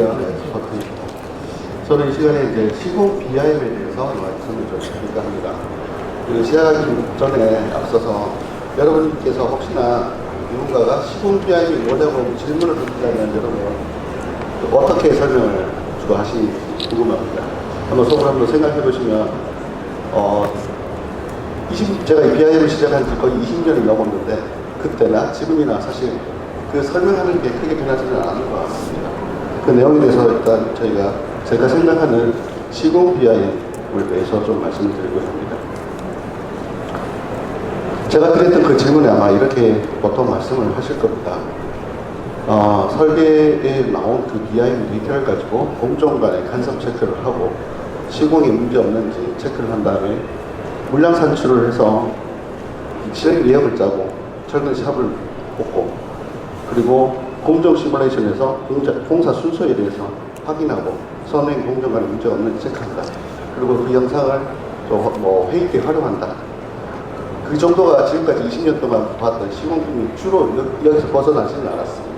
안녕하세요. 네, 박근혜입니다. 저는 이 시간에 이제 시공 BIM에 대해서 말씀을 좀 드릴까 합니다. 시작하기 전에 앞서서 여러분께서 혹시나 누군가가 시공 BIM이 뭐냐고 질문을 드린다면 여러분 어떻게 설명을 주고 하시는지 궁금합니다. 한번 속으로 한번 생각해 보시면 제가 이 BIM을 시작한 지 거의 20년이 넘었는데 그때나 지금이나 사실 그 설명하는 게 크게 변하지는 않은 것 같습니다. 그 내용에 대해서 일단 제가 생각하는 시공 BIM을 대해서 좀 말씀을 드리고 합니다. 제가 드렸던 그 질문에 아마 이렇게 보통 말씀을 하실 겁니다. 설계에 나온 그 BIM 데이터를 가지고 공정 간의 간섭 체크를 하고 시공에 문제 없는지 체크를 한 다음에 물량 산출을 해서 실행 예약을 짜고 철근 샵을 뽑고 그리고 공정 시뮬레이션에서 공사 순서에 대해서 확인하고 선행 공정 간에 문제가 없는지 체크한다. 그리고 그 영상을 또 회의 때 활용한다. 그 정도가 지금까지 20년 동안 봤던 시공팀이 주로 여기서 벗어나지는 않았습니다.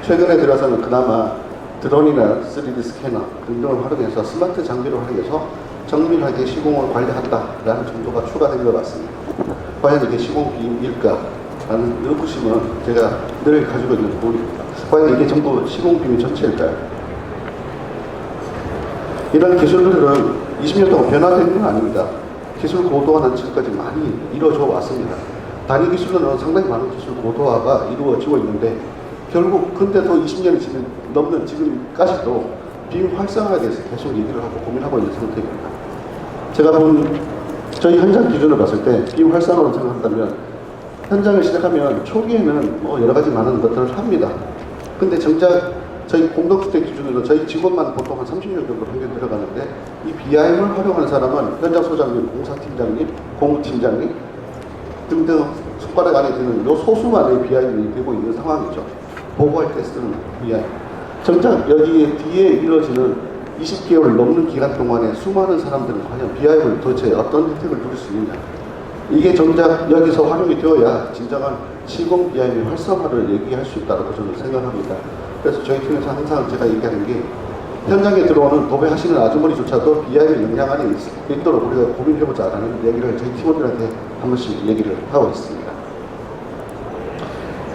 최근에 들어서는 그나마 드론이나 3D 스캐너 등등을 활용해서 스마트 장비를 활용해서 정밀하게 시공을 관리한다라는 정도가 추가된 것 같습니다. 과연 이게 시공비일까? 라는 의구심은 제가 늘 가지고 있는 부분입니다. 과연 이게 전부 시공비밀 전체일까요? 이런 기술들은 20년 동안 변화된 건 아닙니다. 기술 고도화는 지금까지 많이 이루어져 왔습니다. 단위 기술로는 상당히 많은 기술 고도화가 이루어지고 있는데 결국 근데도 20년이 넘는 지금까지도 비밀 활성화에 대해서 계속 얘기를 하고 고민하고 있는 상태입니다. 제가 본 저희 현장 기준을 봤을 때 비밀 활성화로 생각한다면 현장을 시작하면 초기에는 여러 가지 많은 것들을 합니다. 근데 정작 저희 공동주택 기준으로 저희 직원만 보통 한 30명 정도 평균 들어가는데 이 BIM을 활용하는 사람은 현장 소장님, 공사팀장님, 공무팀장님 등등 손가락 안에 드는 요 소수만의 BIM이 되고 있는 상황이죠. 보고할 때 쓰는 BIM. 정작 여기 뒤에 이루어지는 20개월 넘는 기간 동안에 수많은 사람들은 과연 BIM을 도대체 어떤 혜택을 누릴 수 있느냐. 이게 정작 여기서 활용이 되어야 진정한 시공 BIM 활성화를 얘기할 수 있다고 저는 생각합니다. 그래서 저희 팀에서 항상 제가 얘기하는 게 현장에 들어오는 도배하시는 아주머니조차도 BIM 영향 안에 있도록 우리가 고민해보자라는 얘기를 저희 팀원들한테 한 번씩 얘기를 하고 있습니다.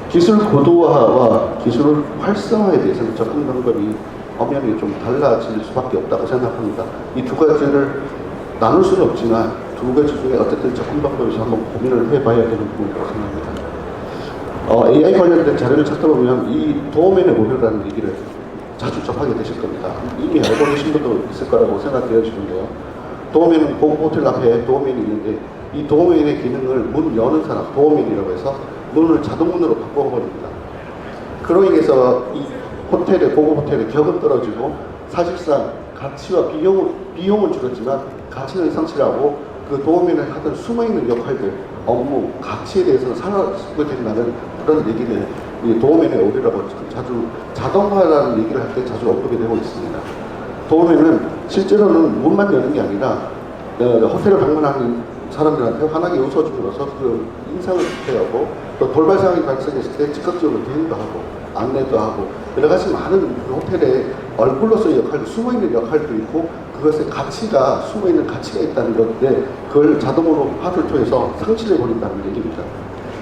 기술 고도화와 기술 활성화에 대해서는 접근 방법이 엄연히 좀 달라질 수밖에 없다고 생각합니다. 이 두 가지를 나눌 수는 없지만 두 가지 중에 어쨌든 접근 방법에서 한번 고민을 해봐야 되는 부분이라고 생각합니다. AI 관련된 자료를 찾다 보면 이 도어맨의 모델이라는 얘기를 자주 접하게 되실 겁니다. 이미 알고 계신 분도 있을 거라고 생각되어지는데요. 도어맨은 고급 호텔 앞에 도어맨이 있는데 이 도어맨의 기능을 문 여는 사람, 도어맨이라고 해서 문을 자동문으로 바꿔버립니다. 그로 인해서 이 호텔의 고급 호텔의 격은 떨어지고 사실상 가치와 비용은 줄었지만 가치는 상실하고 그 도어맨을 하던 숨어있는 역할들, 업무, 가치에 대해서는 사라지게 된다는 그런 얘기를 도어맨의 오류라고 자주 자동화라는 얘기를 할 때 자주 언급이 되고 있습니다. 도어맨은 실제로는 문만 여는 게 아니라 호텔을 방문하는 사람들한테 환하게 웃어줌으로써 그 인상을 표현하고 또 돌발 상황이 발생했을 때 즉각적으로 대응도 하고 안내도 하고 여러 가지 많은 그 호텔의 얼굴로서의 역할도 숨어있는 역할도 있고 그것의 가치가 숨어있는 가치가 있다는 건데 그걸 자동으로 하드를 통해서 상실해버린다는 얘기입니다.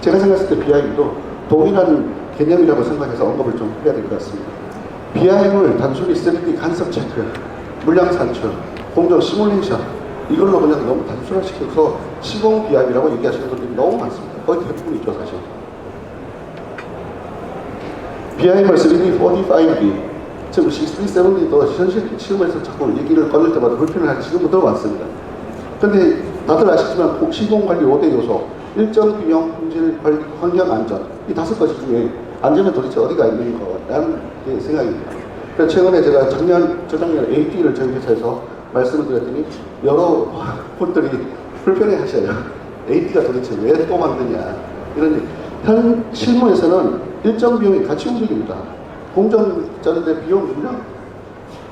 제가 생각했을 때 BIM도 동일한 개념이라고 생각해서 언급을 좀 해야 될 것 같습니다. BIM을 단순히 3D 간섭 체크, 물량 산출, 공정 시뮬레이션 이걸로 그냥 너무 단순화시켜서 시공 BIM이라고 얘기하시는 분들이 너무 많습니다. 거의 대부분이죠 사실. BIM을 3D, 4D, 5D 지금 6D, 7D도 현실 시험에서 자꾸 얘기를 꺼낼 때마다 불편을 하시는 분들 많습니다. 근데 다들 아시지만 시공관리 5대 요소 일정 균형, 품질, 관리, 환경, 안전 이 5가지 중에 안전은 도대체 어디가 있는 거라는 게 생각입니다. 그래서 최근에 제가 저작년 AD를 저희 회사에서 말씀을 드렸더니 여러 분들이 불편해 하셔요. AD가 도대체 왜 또 만드냐 이런 현 실무에서는 일정 비용이 같이 움직입니다. 공정 짜는데 비용 물량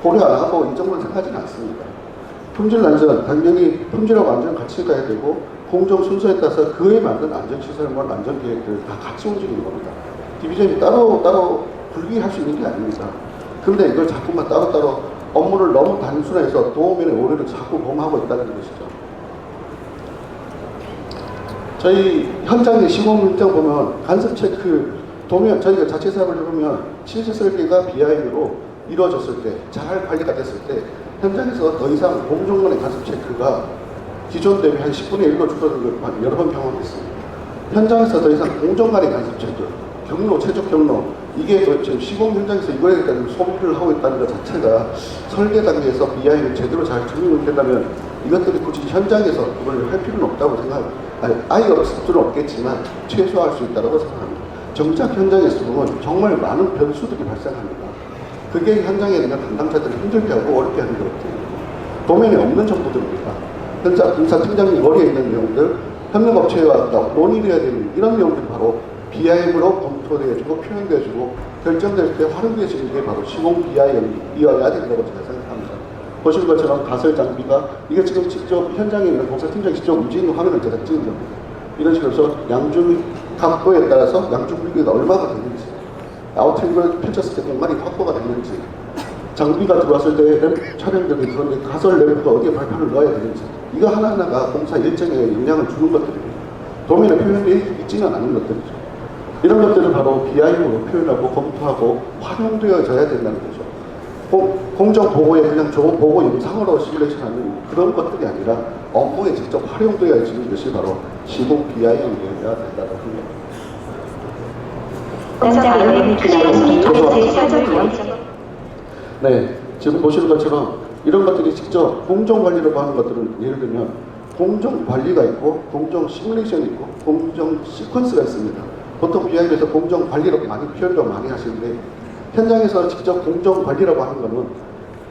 고려 안 하고 이 정도는 생각하지는 않습니다. 품질 안전 당연히 품질하고 안전 같이 가야 되고 공정 순서에 따라서 그에 맞는 안전시설과 안전계획들 다 같이 움직이는 겁니다. 디비전이 따로 분리할 수 있는 게 아닙니다. 근데 이걸 자꾸만 따로따로 업무를 너무 단순화해서 도면의 오류를 자꾸 범하고 있다는 것이죠. 저희 현장의 시공 현장 보면 간섭 체크 도면 저희가 자체 사업을 해보면 실제 설계가 BIM으로 이루어졌을 때 잘 관리가 됐을 때 현장에서 더 이상 공정간의 간섭 체크가 기존 대비 한 10분의 1로 줄어든 걸 여러 번 경험했습니다. 현장에서 더 이상 공정간의 간섭 체크, 경로, 최적 경로 이게 지금 시공 현장에서 이거에 대한 소비를 하고 있다는 것 자체가 설계 단계에서 BIM이 제대로 잘 적용이 된다면 이것들이 굳이 현장에서 그걸 할 필요는 없다고 생각합니다. 아예 없을 수는 없겠지만 최소화할 수 있다고 생각합니다. 정작 현장에서 보면 정말 많은 변수들이 발생합니다. 그게 현장에 있는 담당자들을 힘들게 하고 어렵게 하는 것들이에요. 도면에 없는 정보들입니다. 현장 공사팀장님 머리에 있는 내용들, 협력업체와 논의해야 되는 이런 내용들이 바로 BIM으로 검토되어지고 표현되어지고 결정될 때 활용되어지는 게 바로 시공 BIM이어야 된다고 제가 생각합니다. 보시는 것처럼 가설 장비가 이게 지금 직접 현장에 있는 공사팀장이 직접 움직이는 화면을 제가 찍은 겁니다. 이런 식으로 해서 양중 각도에 따라서 양중 굵기가 얼마가 되는지 아웃트릭을 펼쳤을 때 공간이 확보가 되는지 장비가 들어왔을 때 램프 촬영들이 들어오는데 가설 램프가 어디에 발판을 넣어야 되는지 이거 하나하나가 공사 일정에 영향을 주는 것들입니다. 도면에 표현이 있지는 않은 것들이죠. 이런 것들을 바로 BIM으로 표현하고 검토하고 활용되어져야 된다는 거죠. 공정 보고에 그냥 좋은 보고 영상으로 시뮬레이션하는 그런 것들이 아니라 업무에 직접 활용되어지는 것이 바로 시공 BIM이어야 된다고 합니다. 네, 지금 보시는 것처럼 이런 것들이 직접 공정관리라고 하는 것들은 예를 들면 공정관리가 있고 공정 시뮬레이션이 있고 공정 시퀀스가 있습니다. 보통 BIM에서 공정관리라고 많이 표현도 많이 하시는데 현장에서 직접 공정관리라고 하는 것은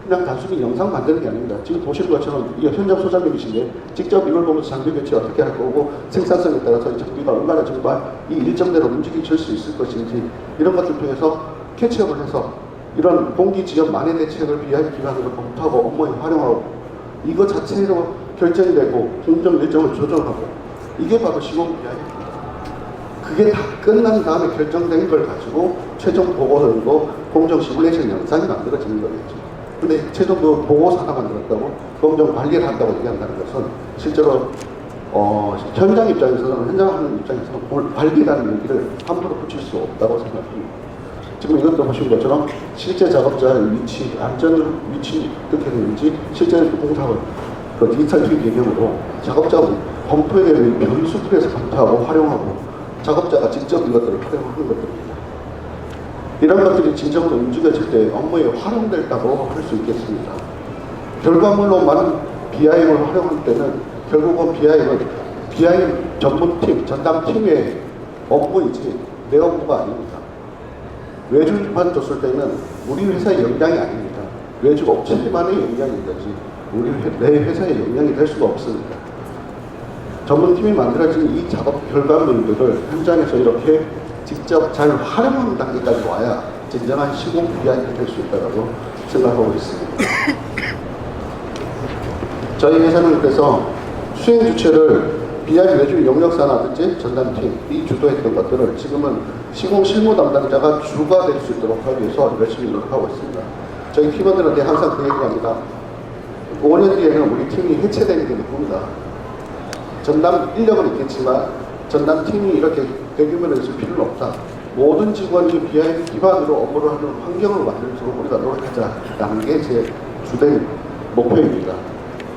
그냥 단순히 영상 만드는 게 아닙니다. 지금 보시는 것처럼 이게 현장 소장님이신데 직접 이걸 보면서 장비 배치 어떻게 할 거고 생산성에 따라서 이 장비가 얼마나 정말 이 일정대로 움직일 수 있을 것인지 이런 것들 통해서 캐치업을 해서 이런 공기 지연 만회 대책을 BIM 기반으로 검토하고 업무에 활용하고 이거 자체로 결정이 되고 공정 일정을 조정하고 이게 바로 시공 BIM입니다. 그게 다 끝난 다음에 결정된 걸 가지고 최종 보고서고 공정 시뮬레이션 영상이 만들어지는 거겠죠. 근데 최종 그 보고서 하나 만들었다고 공정 관리를 한다고 얘기한다는 것은 실제로 현장 입장에서는 현장 하는 입장에서는 관리라는 얘기를 함부로 붙일 수 없다고 생각합니다. 지금 이것도 보신 것처럼 실제 작업자의 위치, 안전 위치 어떻게 되는지 실제 공사를 그 디지털 트윈 개념으로 작업자가 검토해야 되는 변수들에서 검토하고 활용하고 작업자가 직접 이것들을 활용하는 것들입니다. 이런 것들이 진정으로 움직여질 때 업무에 활용된다고 할 수 있겠습니다. 결과물로만 BIM을 활용할 때는 결국은 BIM 전문팀, 전담팀의 업무이지 내 업무가 아닙니다. 외주만 줬을 때는 우리 회사의 역량이 아닙니다. 외주 업체만의 역량인 거지 내 회사의 역량이 될 수가 없습니다. 전문팀이 만들어진 이 작업 결과물들을 현장에서 이렇게 직접 잘 활용하는 단계까지 와야 진정한 시공 BIM이 될 수 있다고 생각하고 있습니다. 저희 회사는 그래서 수행 주체를 BIM 외주 용역사라든지 전담팀이 주도했던 것들을 지금은 시공 실무 담당자가 주가 될 수 있도록 하기 위해서 열심히 노력하고 있습니다. 저희 팀원들한테 항상 그 얘기를 합니다. 5년 뒤에는 우리 팀이 해체되는 게 누굽니다. 전담 인력은 있겠지만 전담팀이 이렇게 대규모로 있을 필요는 없다. 모든 직원이 BIM 기반으로 업무를 하는 환경을 만들도록 우리가 노력하자라는 게 제 주된 목표입니다.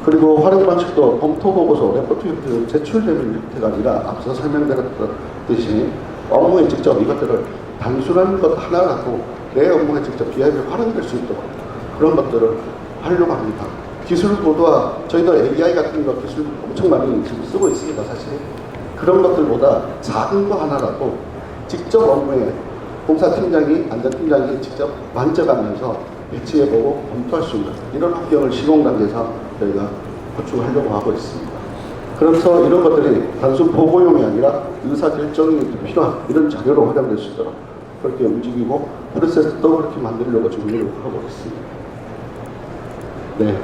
그리고 활용 방식도 검토 보고서 레포트 제출되는 형태가 아니라 앞서 설명드렸듯이 업무에 직접 이것들을 단순한 것 하나라도 내 업무에 직접 BIM이 활용될 수 있도록 그런 것들을 하려고 합니다. 기술보다 저희도 AI 같은 거 기술 엄청 많이 지금 쓰고 있습니다. 사실 그런 것들보다 작은 거 하나라도 직접 업무에 공사팀장이 안전팀장이 직접 만져가면서 배치해보고 검토할 수 있는 이런 환경을 시공 단계에서 저희가 구축하려고 하고 있습니다. 그래서 이런 것들이 단순 보고용이 아니라 의사결정이 필요한 이런 자료로 활용될 수 있도록 그렇게 움직이고 프로세스도 그렇게 만들려고 지금 노력하고 있습니다. 네.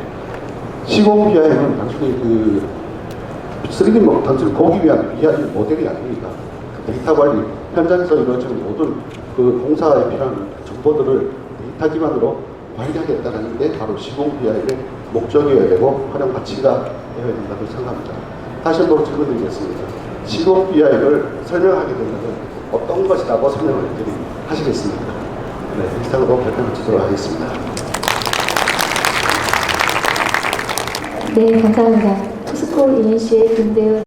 시공 BIM은 단순히 3D 단순히 보기 위한 BIM 모델이 아닙니다. 데이터 관리, 현장에서 이루어지는 모든 공사에 필요한 정보들을 기타 기반으로 관리하겠다는 게 바로 시공 BI의 목적이어야 되고 활용 가치가 되어야 된다고 생각합니다. 다시 한번 질문드리겠습니다. 시공 BI를 설명하게 되면 어떤 것이라고 설명을 하시겠습니까? 네, 이상으로 발표를 마치도록 하겠습니다. 네, 감사합니다. 투스코 ENC의 김대은